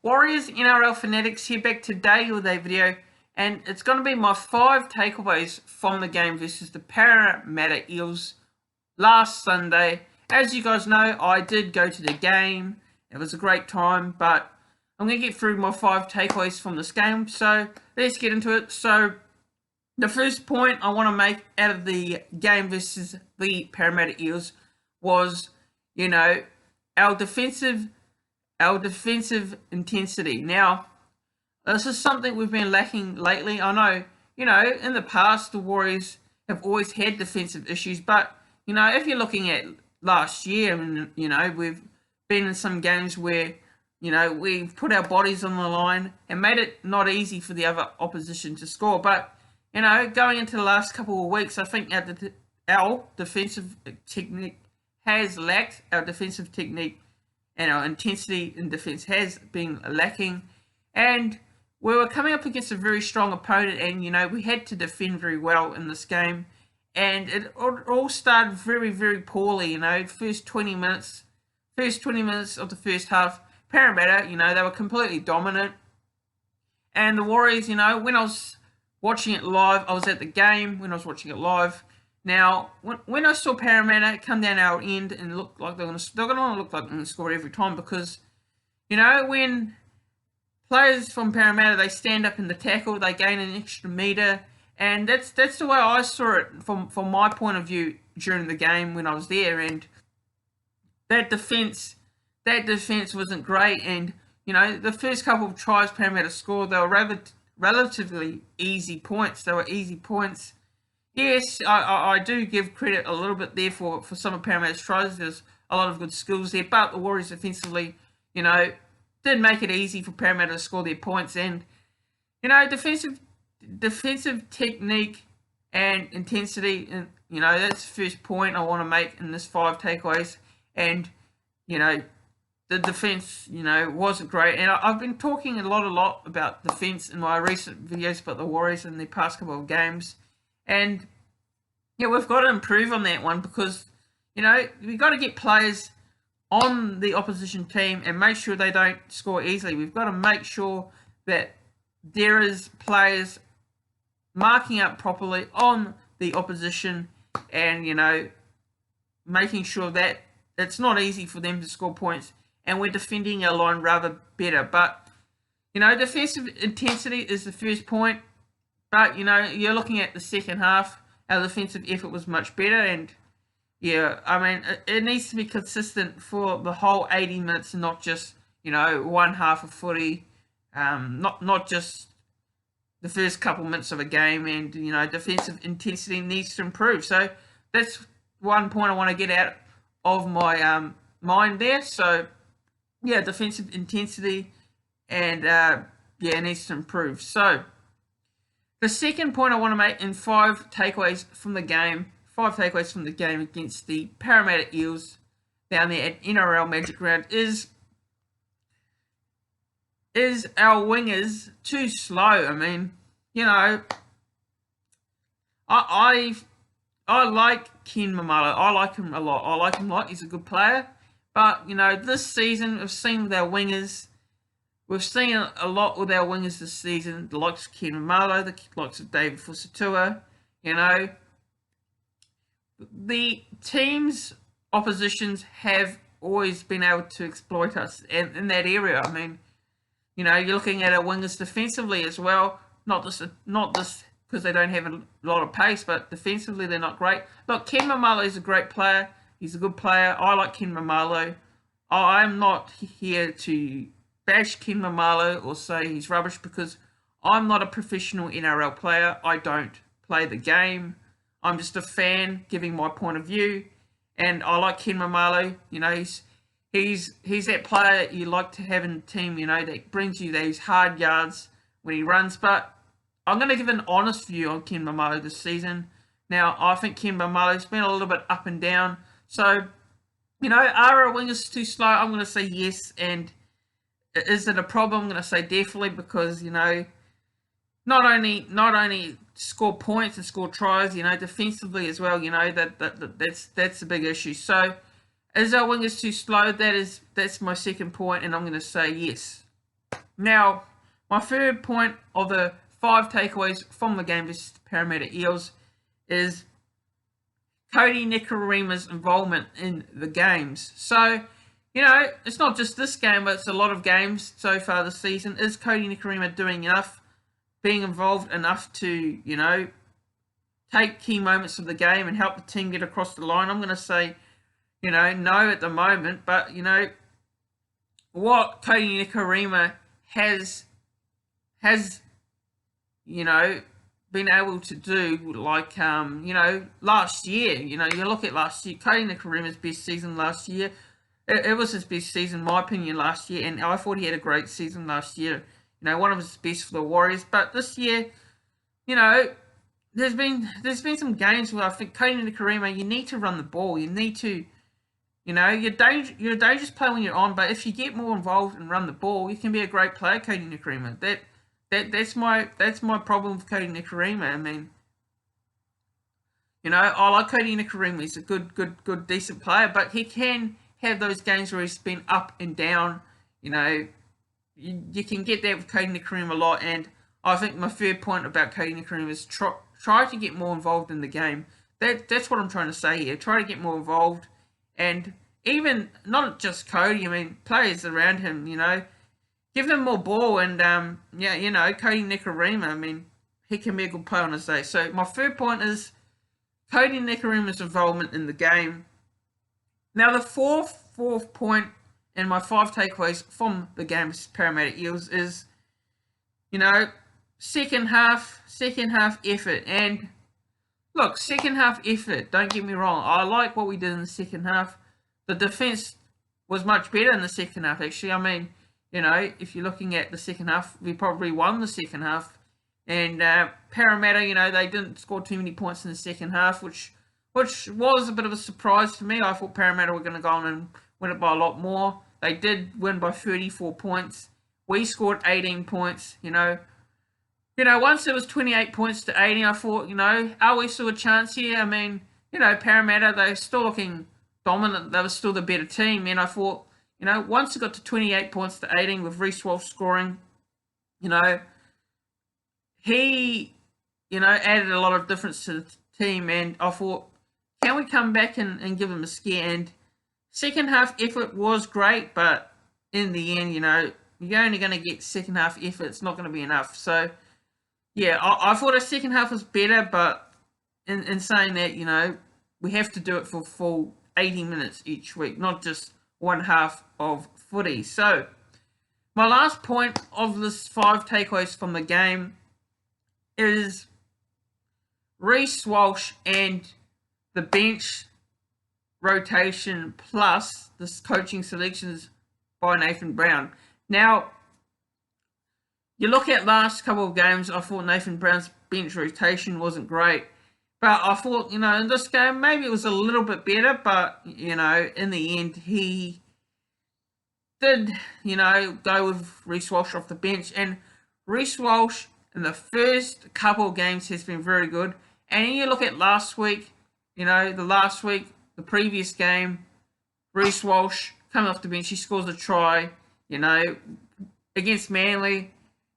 Warriors NRL Fanatics here back today with a video, and it's going to be my 5 takeaways from the game versus the Parramatta Eels last Sunday. As you guys know, I did go to the game. It was a great time, but I'm going to get through my 5 takeaways from this game, so let's get into it. So the first point I want to make out of the game versus the Parramatta Eels was, our defensive intensity. Now, this is something we've been lacking lately. I know, in the past, the Warriors have always had defensive issues, but, if you're looking at last year, and, we've been in some games where, we've put our bodies on the line and made it not easy for the other opposition to score. But, going into the last couple of weeks, I think our defensive technique has lacked. Our defensive technique and our intensity in defence has been lacking. And we were coming up against a very strong opponent, and, we had to defend very well in this game. And it all started very, very poorly, first 20 minutes of the first half, Parramatta, they were completely dominant. And the Warriors, when I was watching it live, I was at the game when I was watching it live. Now, when I saw Parramatta come down our end and look like they're going to look like they're going to score every time, because, when players from Parramatta, they stand up in the tackle, they gain an extra metre, and that's the way I saw it from my point of view during the game when I was there. And that defence wasn't great. And, the first couple of tries Parramatta scored, they were relatively easy points. They were easy points. Yes, I do give credit a little bit there for some of Parramatta's tries. There's a lot of good skills there, but the Warriors defensively, did make it easy for Parramatta to score their points. And, defensive technique and intensity, and, that's the first point I want to make in this 5 takeaways. And, the defence, wasn't great. And I've been talking a lot about defence in my recent videos about the Warriors in the past couple of games. And, we've got to improve on that one, because, we've got to get players on the opposition team and make sure they don't score easily. We've got to make sure that there is players marking up properly on the opposition and, making sure that it's not easy for them to score points, and we're defending our line rather better. But, defensive intensity is the first point. But, you're looking at the second half, our defensive effort was much better. And, it needs to be consistent for the whole 80 minutes, and not just, one half of footy, not just the first couple minutes of a game. And, defensive intensity needs to improve. So that's one point I want to get out of my mind there. So, defensive intensity and, it needs to improve. So, the second point I want to make in 5 takeaways from the game against the Parramatta Eels down there at NRL Magic Round is our wingers too slow? I mean, I like Ken Mamalo. I like him a lot. He's a good player. But, this season we've seen with our wingers, we've seen a lot with our wingers this season, the likes of Ken Mamalo, the likes of David Fusatua. The team's oppositions have always been able to exploit us in that area. I mean, you're looking at our wingers defensively as well, not just because they don't have a lot of pace, but defensively they're not great. Look, Ken Mamalo is a great player. He's a good player. I like Ken Mamalo. I'm not here to bash Ken Mamalo or say he's rubbish, because I'm not a professional NRL player. I don't play the game. I'm just a fan giving my point of view, and I like Ken Mamalo. He's that player that you like to have in the team, that brings you those hard yards when he runs. But I'm going to give an honest view on Ken Mamalo this season. Now, I think Ken Mamalo's been a little bit up and down. So, are our wingers too slow? I'm going to say yes. And is it a problem? I'm going to say definitely, because, not only score points and score tries, defensively as well, that's a big issue. So, is our wingers too slow? That's my second point, and I'm going to say yes. Now, my third point of the 5 takeaways from the game versus Parramatta Eels is Cody Nikorima's involvement in the games. So, it's not just this game, but it's a lot of games so far this season. Is Cody Nikorima doing enough, being involved enough to, take key moments of the game and help the team get across the line? I'm going to say, no at the moment. But, what Cody Nikorima has been able to do, like, last year, you look at last year, Cody Nikorima's best season last year, it was his best season, in my opinion, last year, and I thought he had a great season last year, one of his best for the Warriors. But this year, there's been some games where I think Cody Nikorima, you need to run the ball, you need to, you're a dangerous player when you're on, but if you get more involved and run the ball, you can be a great player, Cody Nikorima. That's my problem with Cody Nikorima. I mean, I like Cody Nikorima. He's a good, decent player, but he can have those games where he's been up and down. You can get that with Cody Nikorima a lot, and I think my third point about Cody Nikorima is try to get more involved in the game. That's what I'm trying to say here. Try to get more involved, and even not just Cody. I mean, players around him. Give them more ball, and Cody Nikorima, I mean, he can be a good player on his day. So my third point is Cody Nikorima's involvement in the game. Now the fourth point and my 5 takeaways from the game with Parramatta Eels is, second half effort. And look, second half effort, don't get me wrong, I like what we did in the second half. The defence was much better in the second half, actually. I mean, if you're looking at the second half, we probably won the second half. And Parramatta, they didn't score too many points in the second half, which was a bit of a surprise to me. I thought Parramatta were going to go on and win it by a lot more. They did win by 34 points. We scored 18 points, once it was 28 points to 18, I thought, are we still a chance here? I mean, Parramatta, they're still looking dominant. They were still the better team. And I thought, once it got to 28 points to 18 with Reece Walsh scoring, he, added a lot of difference to the team. And I thought, can we come back and give him a scare? And second half effort was great, but in the end, you're only going to get second half effort. It's not going to be enough. So, yeah, I thought the second half was better, but in saying that, we have to do it for full 80 minutes each week, not just one half of footy. So, my last point of this 5 takeaways from the game is Reece Walsh and the bench rotation plus the coaching selections by Nathan Brown. Now, you look at last couple of games, I thought Nathan Brown's bench rotation wasn't great. But I thought, in this game, maybe it was a little bit better. But, in the end, he did, go with Reece Walsh off the bench. And Reece Walsh in the first couple of games has been very good. And you look at last week, the previous game, Reece Walsh coming off the bench, he scores a try, against Manly.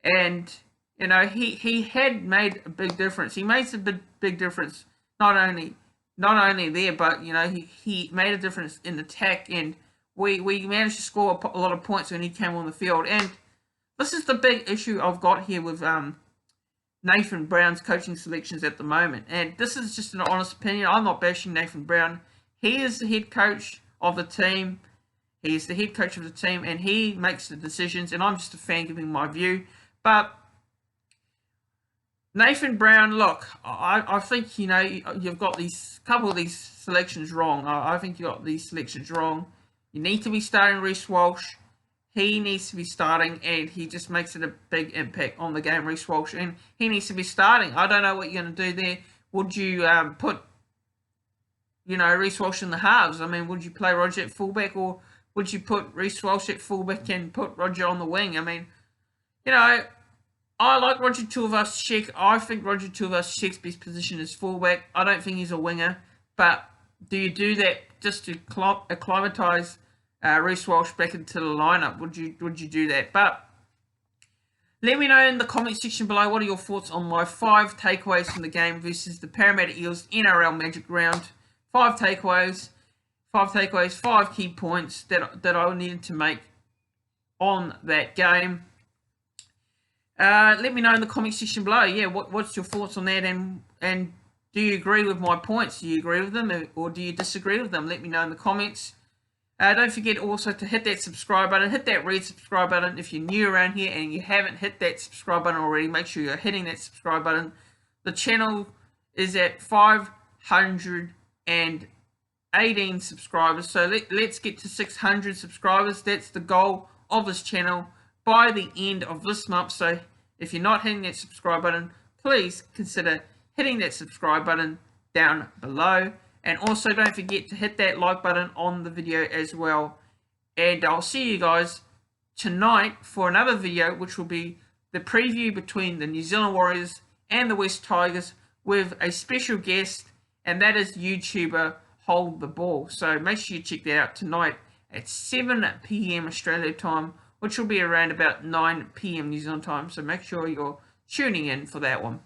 And, he had made a big difference. He made a big difference, not only there, but, he made a difference in attack. And we managed to score a lot of points when he came on the field. And this is the big issue I've got here with Nathan Brown's coaching selections at the moment. And this is just an honest opinion. I'm not bashing Nathan Brown. He is the head coach of the team. He's the head coach of the team, and he makes the decisions. And I'm just a fan giving my view. But Nathan Brown, look, I think, you've got these couple of these selections wrong. I think you got these selections wrong. You need to be starting Reece Walsh. He needs to be starting, and he just makes it a big impact on the game, Reece Walsh. And he needs to be starting. I don't know what you're going to do there. Would you put, Reece Walsh in the halves? I mean, would you play Roger at fullback, or would you put Reece Walsh at fullback and put Roger on the wing? I mean, I like Roger Tuivasa-Sheck. I think Roger Tuivasa-Sheck's best position is fullback. I don't think he's a winger. But do you do that just to acclimatise Reece Walsh back into the lineup? Would you do that? But Let me know in the comment section below what are your thoughts on my 5 takeaways from the game versus the Parramatta Eels NRL Magic Round. 5 takeaways, 5 key points that I needed to make on that game. Let me know in the comment section below. Yeah, what's your thoughts on that, and do you agree with my points? Do you agree with them, or do you disagree with them? Let me know in the comments. Don't forget also to hit that subscribe button, hit that red subscribe button. If you're new around here and you haven't hit that subscribe button already, make sure you're hitting that subscribe button. The channel is at 518 subscribers, so let's get to 600 subscribers. That's the goal of this channel by the end of this month. So if you're not hitting that subscribe button, please consider hitting that subscribe button down below. And also don't forget to hit that like button on the video as well. And I'll see you guys tonight for another video, which will be the preview between the New Zealand Warriors and the West Tigers with a special guest, and that is YouTuber Hold the Ball. So make sure you check that out tonight at 7 PM Australia time, which will be around about 9 PM New Zealand time. So make sure you're tuning in for that one.